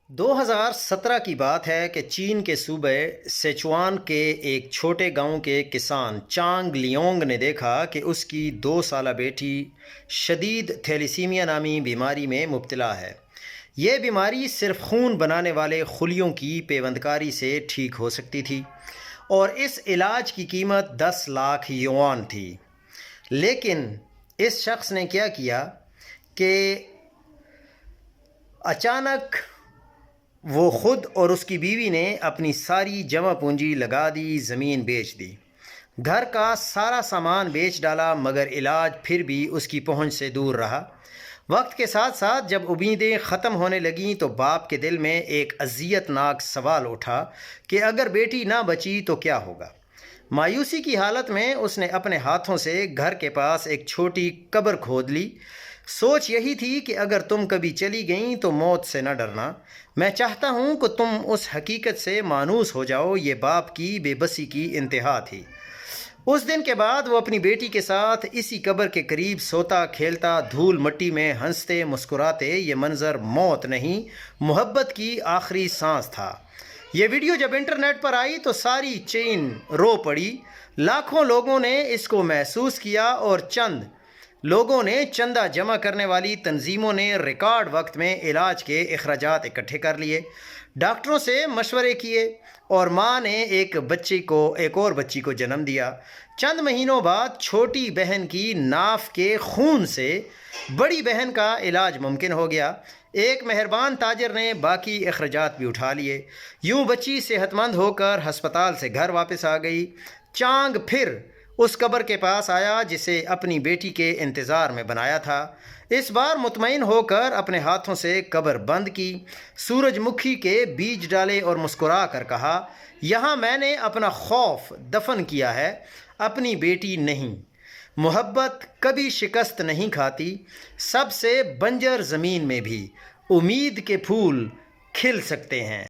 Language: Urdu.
2017 کی بات ہے کہ چین کے صوبے سیچوان کے ایک چھوٹے گاؤں کے کسان چانگ لیونگ نے دیکھا کہ اس کی 2 سالہ بیٹی شدید تھیلیسیمیا نامی بیماری میں مبتلا ہے۔ یہ بیماری صرف خون بنانے والے خلیوں کی پیوندکاری سے ٹھیک ہو سکتی تھی اور اس علاج کی قیمت 10 لاکھ یوان تھی۔ لیکن اس شخص نے کیا کیا کہ اچانک وہ خود اور اس کی بیوی نے اپنی ساری جمع پونجی لگا دی، زمین بیچ دی، گھر کا سارا سامان بیچ ڈالا، مگر علاج پھر بھی اس کی پہنچ سے دور رہا۔ وقت کے ساتھ ساتھ جب امیدیں ختم ہونے لگیں تو باپ کے دل میں ایک اذیت ناک سوال اٹھا کہ اگر بیٹی نہ بچی تو کیا ہوگا۔ مایوسی کی حالت میں اس نے اپنے ہاتھوں سے گھر کے پاس ایک چھوٹی قبر کھود لی۔ سوچ یہی تھی کہ اگر تم کبھی چلی گئیں تو موت سے نہ ڈرنا، میں چاہتا ہوں کہ تم اس حقیقت سے مانوس ہو جاؤ۔ یہ باپ کی بے بسی کی انتہا تھی۔ اس دن کے بعد وہ اپنی بیٹی کے ساتھ اسی قبر کے قریب سوتا کھیلتا، دھول مٹی میں ہنستے مسکراتے۔ یہ منظر موت نہیں، محبت کی آخری سانس تھا۔ یہ ویڈیو جب انٹرنیٹ پر آئی تو ساری چین رو پڑی۔ لاکھوں لوگوں نے اس کو محسوس کیا اور چند لوگوں نے چندہ جمع کرنے والی تنظیموں نے ریکارڈ وقت میں علاج کے اخراجات اکٹھے کر لیے، ڈاکٹروں سے مشورے کیے اور ماں نے ایک اور بچی کو جنم دیا۔ چند مہینوں بعد چھوٹی بہن کی ناف کے خون سے بڑی بہن کا علاج ممکن ہو گیا۔ ایک مہربان تاجر نے باقی اخراجات بھی اٹھا لیے۔ یوں بچی صحت مند ہو کر ہسپتال سے گھر واپس آ گئی۔ چانگ پھر اس قبر کے پاس آیا جسے اپنی بیٹی کے انتظار میں بنایا تھا۔ اس بار مطمئن ہو کر اپنے ہاتھوں سے قبر بند کی، سورج مکھی کے بیج ڈالے اور مسکرا کر کہا، یہاں میں نے اپنا خوف دفن کیا ہے، اپنی بیٹی نہیں۔ محبت کبھی شکست نہیں کھاتی، سب سے بنجر زمین میں بھی امید کے پھول کھل سکتے ہیں۔